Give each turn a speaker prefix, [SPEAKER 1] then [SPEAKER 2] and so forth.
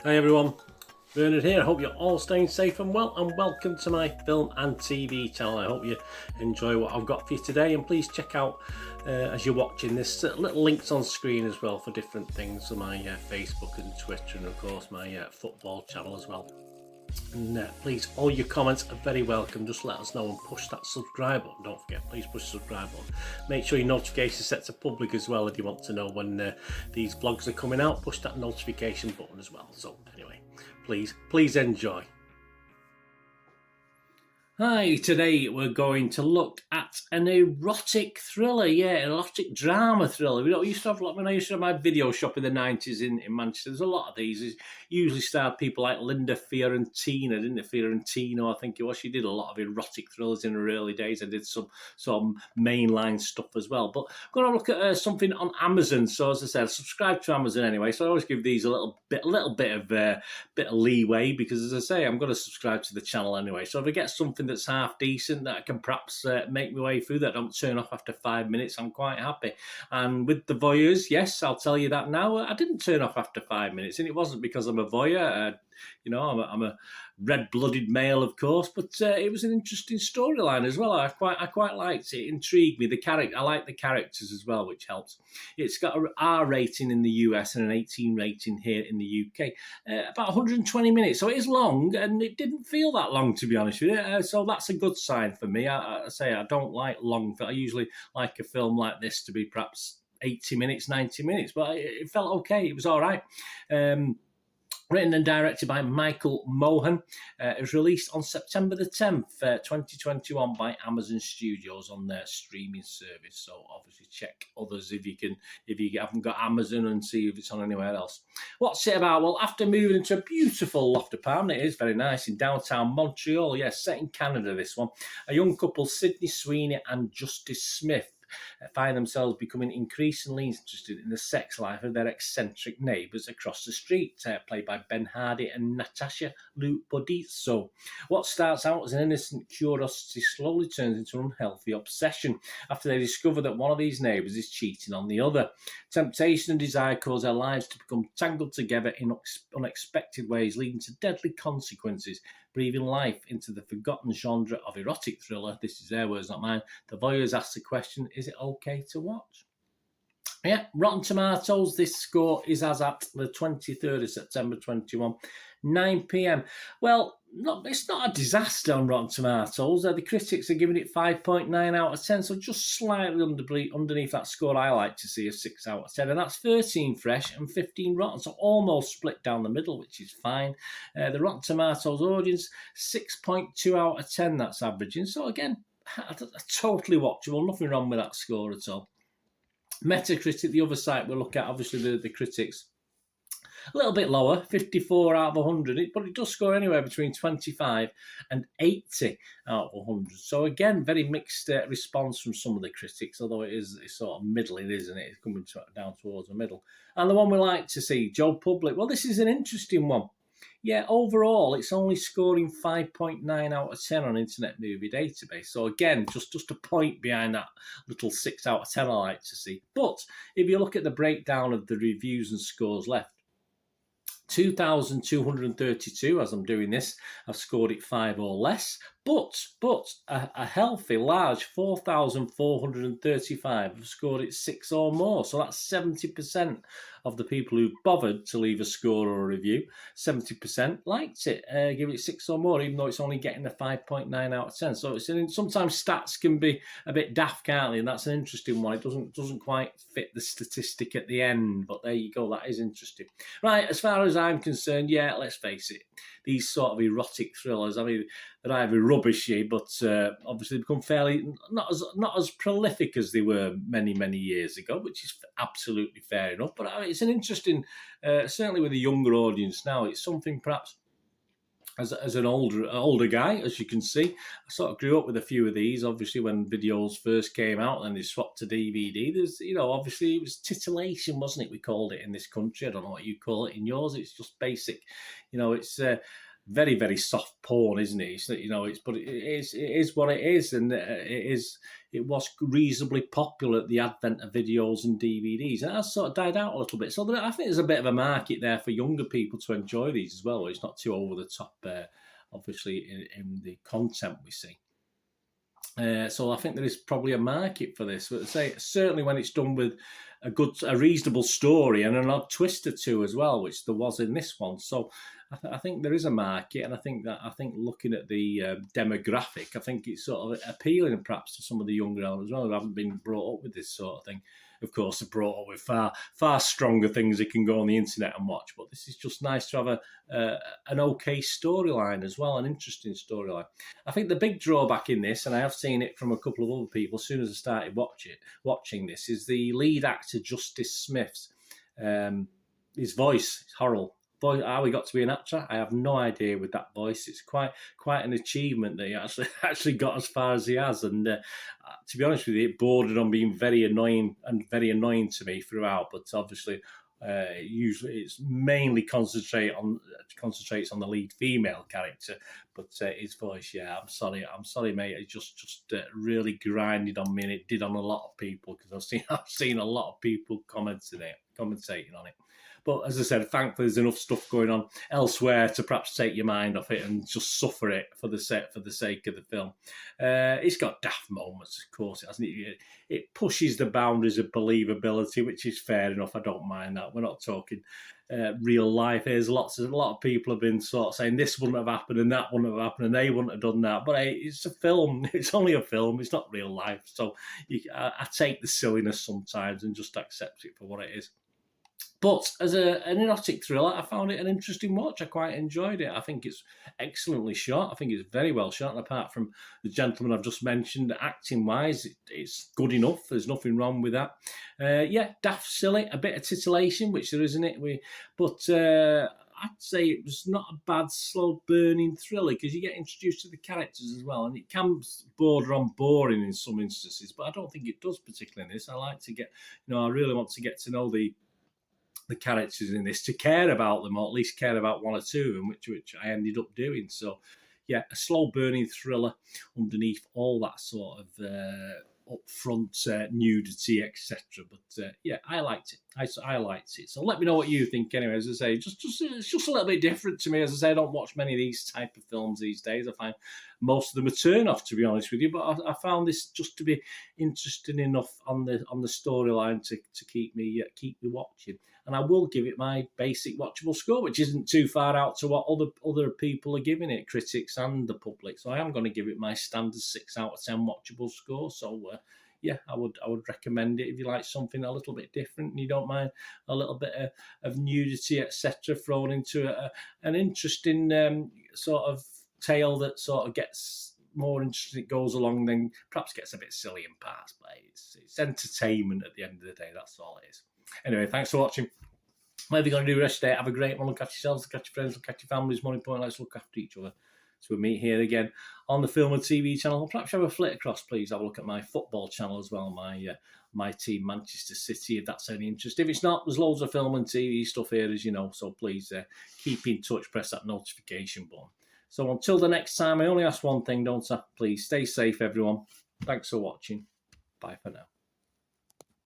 [SPEAKER 1] Hi everyone, Bernard here. I hope you're all staying safe and well, and welcome to my film and TV channel. I hope you enjoy what I've got for you today, and please check out as you're watching this little links on screen as well for different things on my Facebook and Twitter, and of course my football channel as well. And please, all your comments are very welcome. Just let us know and push that subscribe button. Don't forget, please push the subscribe button. Make sure your notifications set to public as well if you want to know when these vlogs are coming out. Push that notification button as well. So anyway, please enjoy. Hi, today we're going to look at an erotic thriller, erotic drama thriller. We don't used to have, when I used to have my video shop in the 90s in Manchester, there's a lot of these. It usually starred people like Linda Fiorentina, didn't it? Fiorentino, I think it was. She did a lot of erotic thrillers in her early days. I did some mainline stuff as well. But I'm going to look at something on Amazon. So as I said, subscribe to Amazon anyway. So I always give these a little bit of leeway because, as I say, I'm going to subscribe to the channel anyway. So if I get something that's half decent that I can perhaps make my way through, that don't turn off after 5 minutes, I'm quite happy. And with the Voyeurs, yes, I'll tell you that now, I didn't turn off after 5 minutes, and it wasn't because I'm a voyeur. I'm a red-blooded male, of course, but it was an interesting storyline as well. I quite liked it. It intrigued me. I like the characters as well, which helps. It's got an R rating in the US and an 18 rating here in the UK. About 120 minutes, so it is long, and it didn't feel that long, to be honest with you. So that's a good sign for me. I say I don't like long. I usually like a film like this to be perhaps 80 minutes, 90 minutes, but it felt okay. It was all right. Written and directed by Michael Mohan. It was released on September the 10th, 2021 by Amazon Studios on their streaming service. So obviously check others if you haven't got Amazon, and see if it's on anywhere else. What's it about? Well, after moving into a beautiful loft apartment, it is very nice, in downtown Montreal, set in Canada, this one, a young couple, Sydney Sweeney and Justice Smith, find themselves becoming increasingly interested in the sex life of their eccentric neighbours across the street, played by Ben Hardy and Natasha Liu Bordizzo. What starts out as an innocent curiosity slowly turns into an unhealthy obsession after they discover that one of these neighbours is cheating on the other. Temptation and desire cause their lives to become tangled together in unexpected ways, leading to deadly consequences, breathing life into the forgotten genre of erotic thriller. This is their words, not mine. The Voyeurs asked the question, is it okay to watch? Rotten Tomatoes, this score is as at the 23rd of September 21, 9 p.m. Well, it's not a disaster on Rotten Tomatoes. The critics are giving it 5.9 out of 10, so just slightly underneath that score I like to see, a 6 out of 10. And that's 13 fresh and 15 rotten, so almost split down the middle, which is fine. The Rotten Tomatoes audience, 6.2 out of 10, that's averaging. So again, totally watchable, nothing wrong with that score at all. Metacritic, the other site we'll look at, obviously the critics, a little bit lower, 54 out of 100, but it does score anywhere between 25 and 80 out of 100. So again, very mixed response from some of the critics, although it's sort of middling, isn't it? It's coming down towards the middle. And the one we like to see, Joe Public, well, this is an interesting one. Overall, it's only scoring 5.9 out of 10 on Internet Movie Database. So again, just a point behind that little 6 out of 10 I like to see. But if you look at the breakdown of the reviews and scores left, 2,232 as I'm doing this, I've scored it 5 or less, but a healthy, large 4,435 have scored it 6 or more. So that's 70% of the people who bothered to leave a score or a review. 70% liked it, give it 6 or more, even though it's only getting a 5.9 out of 10. So sometimes stats can be a bit daft, can't they? And that's an interesting one. It doesn't quite fit the statistic at the end, but there you go. That is interesting. Right, as far as I'm concerned, let's face it, these sort of erotic thrillers, I mean, they're either rubbishy, but obviously become fairly not as prolific as they were many years ago, which is absolutely fair enough. But I mean, it's an interesting, certainly with a younger audience now. It's something perhaps as an older guy, as you can see, I sort of grew up with a few of these. Obviously, when videos first came out and they swapped to DVD, there's obviously it was titillation, wasn't it? We called it in this country. I don't know what you call it in yours. It's just basic, it's. very, very soft porn, isn't it? It's, you know, it is what it is, and it was reasonably popular at the advent of videos and DVDs, and it has sort of died out a little bit. So I think there's a bit of a market there for younger people to enjoy these as well. It's not too over the top, obviously, in the content we see. So I think there is probably a market for this. But say certainly when it's done with a reasonable story and an odd twist or two as well, which there was in this one. So I think there is a market, and I think looking at the demographic, I think it's sort of appealing perhaps to some of the younger elders as well who haven't been brought up with this sort of thing. Of course, they're brought up with far stronger things they can go on the internet and watch. But this is just nice to have an okay storyline as well, an interesting storyline. I think the big drawback in this, and I have seen it from a couple of other people as soon as I started watching this, is the lead actor, Justice Smith's his voice. It's horrible. How he got to be an actor, I have no idea with that voice. It's quite an achievement that he actually got as far as he has. And to be honest with you, it bordered on being very annoying to me throughout. But obviously, usually it's mainly concentrates on the lead female character. But his voice, yeah, I'm sorry, mate. It just really grinded on me, and it did on a lot of people, because I've seen a lot of people commentating on it. But as I said, thankfully there's enough stuff going on elsewhere to perhaps take your mind off it and just suffer it for the sake of the film. It's got daft moments, of course, hasn't it? It pushes the boundaries of believability, which is fair enough. I don't mind that. We're not talking real life. There's a lot of people have been sort of saying this wouldn't have happened and that wouldn't have happened and they wouldn't have done that. But hey, it's a film. It's only a film. It's not real life. So I take the silliness sometimes and just accept it for what it is. But as an erotic thriller, I found it an interesting watch. I quite enjoyed it. I think it's excellently shot. I think it's very well shot. And apart from the gentleman I've just mentioned, acting-wise, it's good enough. There's nothing wrong with that. Yeah, daft, silly, a bit of titillation, which there is in it. But I'd say it was not a bad, slow-burning thriller, because you get introduced to the characters as well. And it can border on boring in some instances, but I don't think it does particularly in this. I like to get, I really want to get to know the characters in this, to care about them, or at least care about one or two of them, which I ended up doing. So, yeah, a slow-burning thriller underneath all that sort of upfront nudity, etc. But yeah, I liked it. I liked it. So let me know what you think. Anyway, as I say, it's just a little bit different to me. As I say, I don't watch many of these type of films these days. I find most of them a turn off, to be honest with you. But I found this just to be interesting enough on the storyline to keep me watching. And I will give it my basic watchable score, which isn't too far out to what other people are giving it, critics and the public. So I am going to give it my standard 6 out of 10 watchable score. So yeah, I would recommend it if you like something a little bit different and you don't mind a little bit of nudity, etc., thrown into an interesting sort of tale that sort of gets more interesting. It goes along, then perhaps gets a bit silly in parts, but it's entertainment at the end of the day. That's all it is. Anyway, thanks for watching. Whatever you're going to do rest of the day, have a great one. Look after yourselves, look after your friends, look after your families. More important, let's look after each other. So we'll meet here again on the Film and TV channel. Or perhaps have a flick across, please. Have a look at my football channel as well, my team, Manchester City, if that's any interest. If it's not, there's loads of film and TV stuff here, as you know. So please keep in touch, press that notification button. So until the next time, I only ask one thing, don't I? Please stay safe, everyone. Thanks for watching. Bye for now.